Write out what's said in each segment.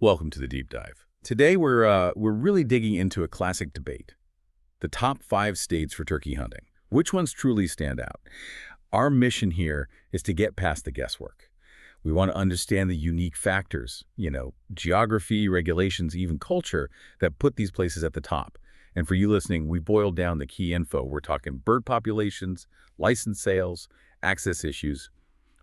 Welcome to the deep dive. Today we're really digging into a classic debate: the top 5 states for turkey hunting. Which ones truly stand out? Our mission here is to get past the guesswork. We want to understand the unique factors, geography, regulations, even culture, that put these places at the top. And for you listening, we boiled down the key info. We're talking bird populations, license sales, access issues,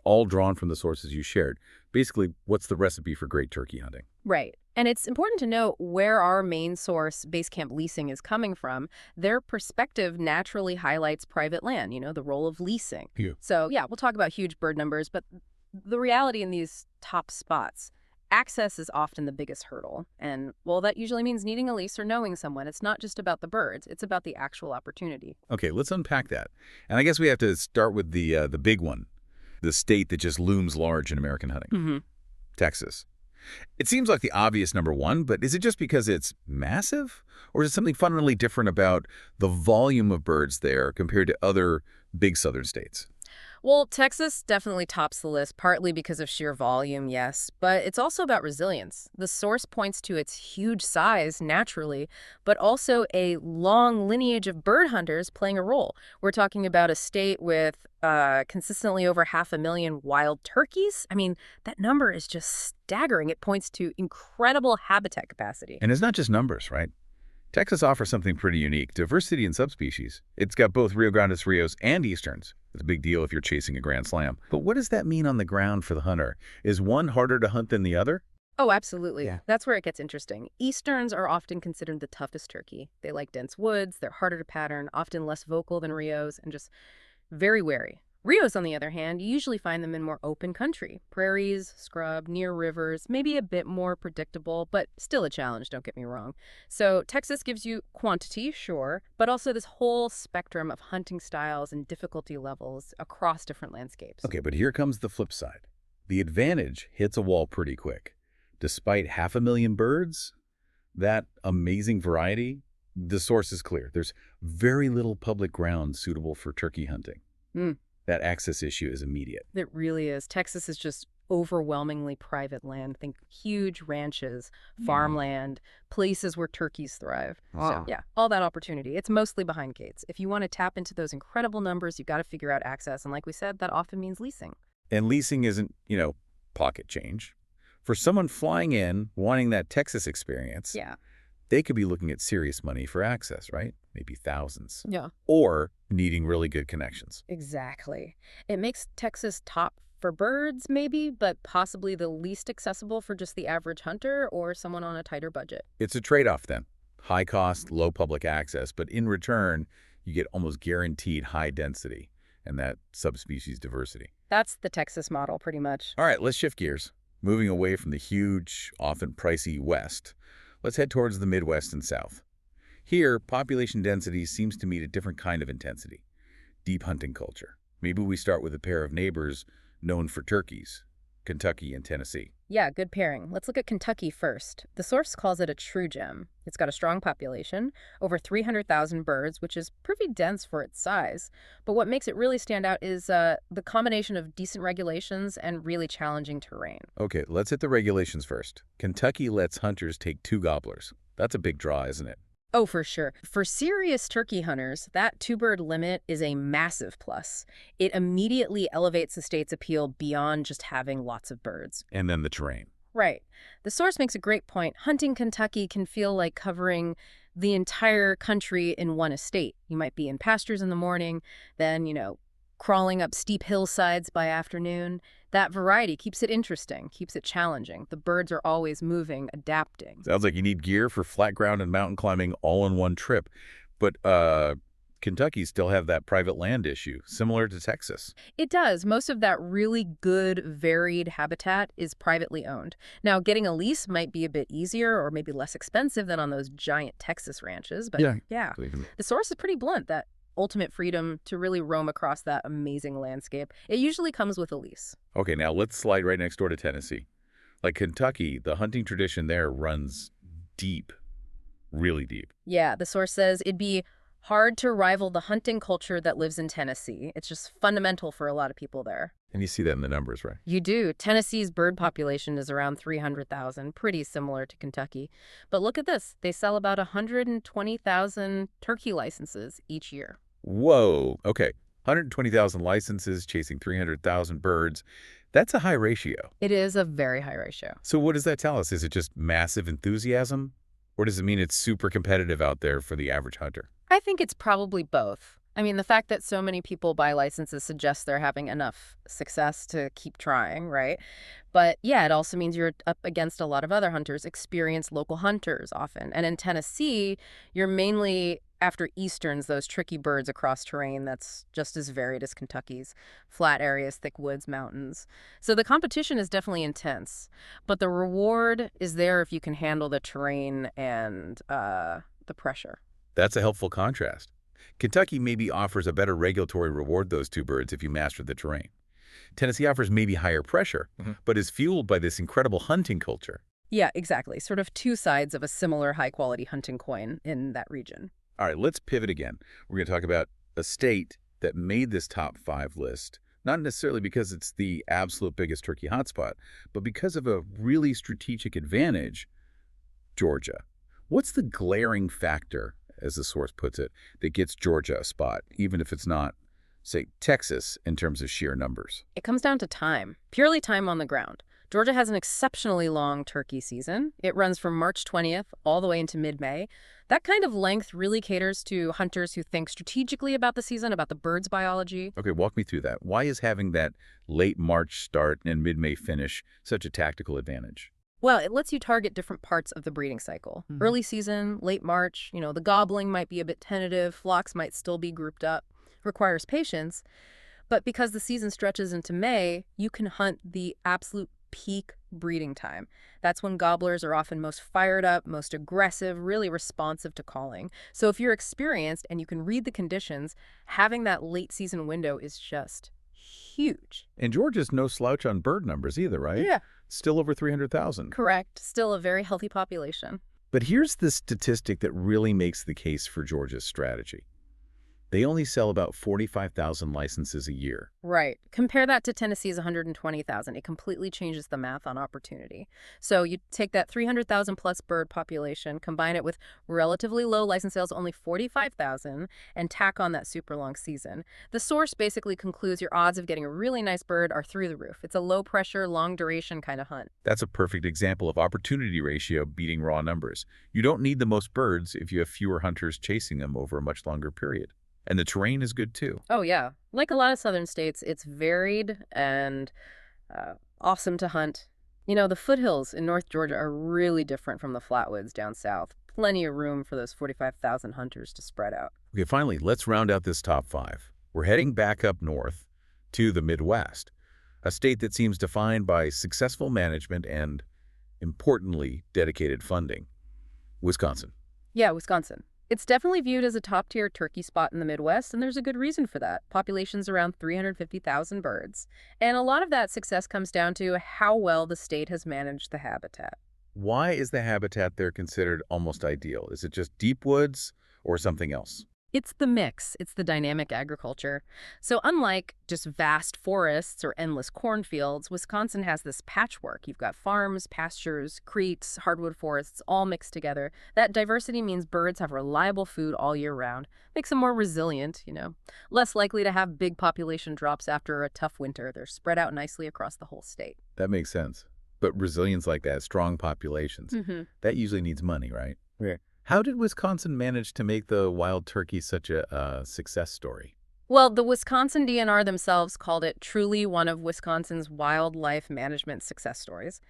all drawn from the sources you shared. Basically, what's the recipe for great turkey hunting? Right. And it's important to note where our main source, Basecamp Leasing, is coming from. Their perspective naturally highlights private land, the role of leasing. Yeah. So, yeah, we'll talk about huge bird numbers, but the reality in these top spots, access is often the biggest hurdle. And, well, that usually means needing a lease or knowing someone. It's not just about the birds. It's about the actual opportunity. Okay, let's unpack that. And I guess we have to start with the big one, the state that just looms large in American hunting, Texas. It seems like the obvious number one, but is it just because it's massive? Or is it something fundamentally different about the volume of birds there compared to other big southern states? Well, Texas definitely tops the list, partly because of sheer volume, yes, but it's also about resilience. The source points to its huge size, naturally, but also a long lineage of bird hunters playing a role. We're talking about a state with consistently over 500,000 wild turkeys. I mean, that number is just staggering. It points to incredible habitat capacity. And it's not just numbers, right? Texas offers something pretty unique: diversity in subspecies. It's got both Rio Grandes, Rios, and Easterns. It's a big deal if you're chasing a grand slam. But what does that mean on the ground for the hunter? Is one harder to hunt than the other? Oh, absolutely. Yeah. That's where it gets interesting. Easterns are often considered the toughest turkey. They like dense woods, they're harder to pattern, often less vocal than Rios, and just very wary. Rios, on the other hand, you usually find them in more open country. Prairies, scrub, near rivers, maybe a bit more predictable, but still a challenge, don't get me wrong. So Texas gives you quantity, sure, but also this whole spectrum of hunting styles and difficulty levels across different landscapes. Okay, but here comes the flip side. The advantage hits a wall pretty quick. Despite 500,000 birds, that amazing variety, the source is clear. There's very little public ground suitable for turkey hunting. That access issue is immediate. It really is. Texas is just overwhelmingly private land. Think huge ranches, farmland, places where turkeys thrive. Wow. So, yeah, all that opportunity. It's mostly behind gates. If you want to tap into those incredible numbers, you've got to figure out access. And like we said, that often means leasing. And leasing isn't, pocket change. For someone flying in, wanting that Texas experience, Yeah. they could be looking at serious money for access, right? Maybe thousands. Yeah. Or needing really good connections. Exactly. It makes Texas top for birds, maybe, but possibly the least accessible for just the average hunter or someone on a tighter budget. It's a trade-off then. High cost, low public access, but in return, you get almost guaranteed high density and that subspecies diversity. That's the Texas model, pretty much. All right, let's shift gears. Moving away from the huge, often pricey West, let's head towards the Midwest and South. Here, population density seems to meet a different kind of intensity: deep hunting culture. Maybe we start with a pair of neighbors known for turkeys, Kentucky and Tennessee. Yeah, good pairing. Let's look at Kentucky first. The source calls it a true gem. It's got a strong population, over 300,000 birds, which is pretty dense for its size. But what makes it really stand out is the combination of decent regulations and really challenging terrain. Okay, let's hit the regulations first. Kentucky lets hunters take 2 gobblers. That's a big draw, isn't it? Oh, for sure. For serious turkey hunters, that 2-bird limit is a massive plus. It immediately elevates the state's appeal beyond just having lots of birds. And then the terrain. Right. The source makes a great point. Hunting Kentucky can feel like covering the entire country in one estate. You might be in pastures in the morning, then, crawling up steep hillsides by afternoon. That variety keeps it interesting, keeps it challenging. The birds are always moving, adapting. Sounds like you need gear for flat ground and mountain climbing all in one trip. But Kentucky still have that private land issue, similar to Texas. It does. Most of that really good, varied habitat is privately owned. Now, getting a lease might be a bit easier or maybe less expensive than on those giant Texas ranches. But yeah. The source is pretty blunt, that ultimate freedom to really roam across that amazing landscape. It usually comes with a lease. Okay, now let's slide right next door to Tennessee. Like Kentucky, the hunting tradition there runs deep, really deep. Yeah, the source says it'd be Hard to rival the hunting culture that lives in Tennessee. It's just fundamental for a lot of people there. And you see that in the numbers, right? You do. Tennessee's bird population is around 300,000, pretty similar to Kentucky. But look at this. They sell about 120,000 turkey licenses each year. Whoa. Okay. 120,000 licenses chasing 300,000 birds. That's a high ratio. It is a very high ratio. So what does that tell us? Is it just massive enthusiasm? Or does it mean it's super competitive out there for the average hunter? I think it's probably both. I mean, the fact that so many people buy licenses suggests they're having enough success to keep trying, right? But yeah, it also means you're up against a lot of other hunters, experienced local hunters often. And in Tennessee, you're mainly after Easterns, those tricky birds across terrain that's just as varied as Kentucky's. Flat areas, thick woods, mountains. So the competition is definitely intense. But the reward is there if you can handle the terrain and the pressure. That's a helpful contrast. Kentucky maybe offers a better regulatory reward those two birds if you master the terrain. Tennessee offers maybe higher pressure, but is fueled by this incredible hunting culture. Yeah, exactly. Sort of two sides of a similar high-quality hunting coin in that region. All right, let's pivot again. We're going to talk about a state that made this top 5 list, not necessarily because it's the absolute biggest turkey hotspot, but because of a really strategic advantage, Georgia. What's the glaring factor, as the source puts it, that gets Georgia a spot, even if it's not, say, Texas in terms of sheer numbers? It comes down to time, purely time on the ground. Georgia has an exceptionally long turkey season. It runs from March 20th all the way into mid-May. That kind of length really caters to hunters who think strategically about the season, about the bird's biology. Okay, walk me through that. Why is having that late March start and mid-May finish such a tactical advantage? Well, it lets you target different parts of the breeding cycle. Early season, late March, the gobbling might be a bit tentative, flocks might still be grouped up, requires patience. But because the season stretches into May, you can hunt the absolute peak breeding time. That's when gobblers are often most fired up, most aggressive, really responsive to calling. So if you're experienced and you can read the conditions, having that late season window is just huge. And Georgia's no slouch on bird numbers either, right? Yeah. Still over 300,000. Correct. Still a very healthy population. But here's the statistic that really makes the case for Georgia's strategy. They only sell about 45,000 licenses a year. Right. Compare that to Tennessee's 120,000. It completely changes the math on opportunity. So you take that 300,000 plus bird population, combine it with relatively low license sales, only 45,000, and tack on that super long season. The source basically concludes your odds of getting a really nice bird are through the roof. It's a low pressure, long duration kind of hunt. That's a perfect example of opportunity ratio beating raw numbers. You don't need the most birds if you have fewer hunters chasing them over a much longer period. And the terrain is good, too. Oh, yeah. Like a lot of southern states, it's varied and awesome to hunt. The foothills in North Georgia are really different from the flatwoods down south. Plenty of room for those 45,000 hunters to spread out. Okay, finally, let's round out this top 5. We're heading back up north to the Midwest, a state that seems defined by successful management and, importantly, dedicated funding. Wisconsin. Yeah, Wisconsin. It's definitely viewed as a top-tier turkey spot in the Midwest, and there's a good reason for that. Population's around 350,000 birds. And a lot of that success comes down to how well the state has managed the habitat. Why is the habitat there considered almost ideal? Is it just deep woods or something else? It's the mix. It's the dynamic agriculture. So unlike just vast forests or endless cornfields, Wisconsin has this patchwork. You've got farms, pastures, creeks, hardwood forests, all mixed together. That diversity means birds have reliable food all year round. Makes them more resilient, less likely to have big population drops after a tough winter. They're spread out nicely across the whole state. That makes sense. But resilience like that, strong populations, that usually needs money, right? Yeah. How did Wisconsin manage to make the wild turkey such a success story? Well, the Wisconsin DNR themselves called it truly one of Wisconsin's wildlife management success stories.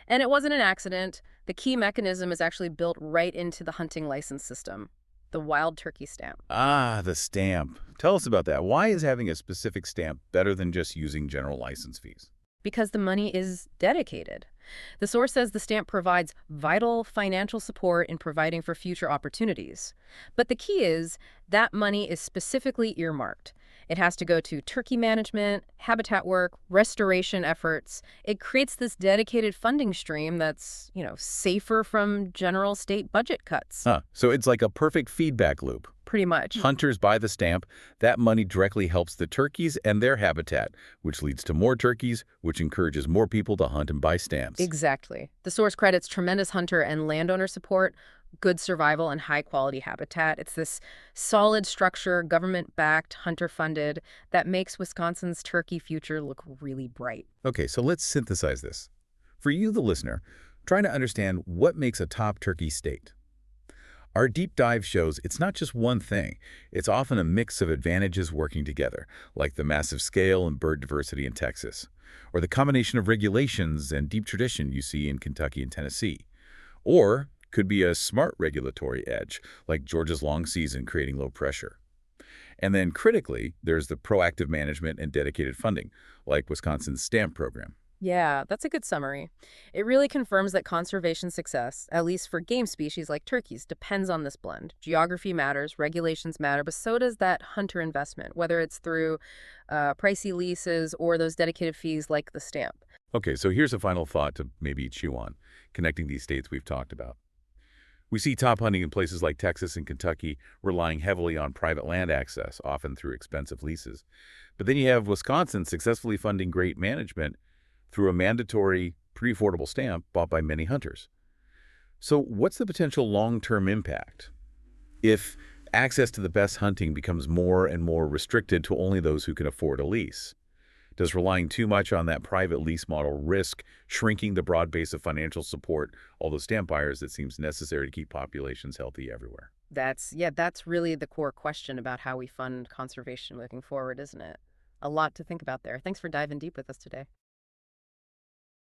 And it wasn't an accident. The key mechanism is actually built right into the hunting license system, the wild turkey stamp. Ah, the stamp. Tell us about that. Why is having a specific stamp better than just using general license fees? Because the money is dedicated. The source says the stamp provides vital financial support in providing for future opportunities. But the key is that money is specifically earmarked. It has to go to turkey management, habitat work, restoration efforts. It creates this dedicated funding stream that's, safer from general state budget cuts. So it's like a perfect feedback loop. Pretty much. Hunters buy the stamp. That money directly helps the turkeys and their habitat, which leads to more turkeys, which encourages more people to hunt and buy stamps. Exactly. The source credits tremendous hunter and landowner support, good survival, and high-quality habitat. It's this solid structure, government-backed, hunter-funded, that makes Wisconsin's turkey future look really bright. Okay, so let's synthesize this. For you, the listener, trying to understand what makes a top turkey state. Our deep dive shows it's not just one thing. It's often a mix of advantages working together, like the massive scale and bird diversity in Texas, or the combination of regulations and deep tradition you see in Kentucky and Tennessee. Or could be a smart regulatory edge, like Georgia's long season creating low pressure. And then critically, there's the proactive management and dedicated funding, like Wisconsin's stamp program. Yeah, that's a good summary. It really confirms that conservation success, at least for game species like turkeys, depends on this blend. Geography matters, regulations matter, but so does that hunter investment, whether it's through pricey leases or those dedicated fees like the stamp. Okay, so here's a final thought to maybe chew on, connecting these states we've talked about. We see top hunting in places like Texas and Kentucky relying heavily on private land access, often through expensive leases. But then you have Wisconsin successfully funding great management through a mandatory, pretty affordable stamp bought by many hunters. So what's the potential long-term impact if access to the best hunting becomes more and more restricted to only those who can afford a lease? Does relying too much on that private lease model risk shrinking the broad base of financial support, all those stamp buyers that seems necessary to keep populations healthy everywhere? That's really the core question about how we fund conservation looking forward, isn't it? A lot to think about there. Thanks for diving deep with us today.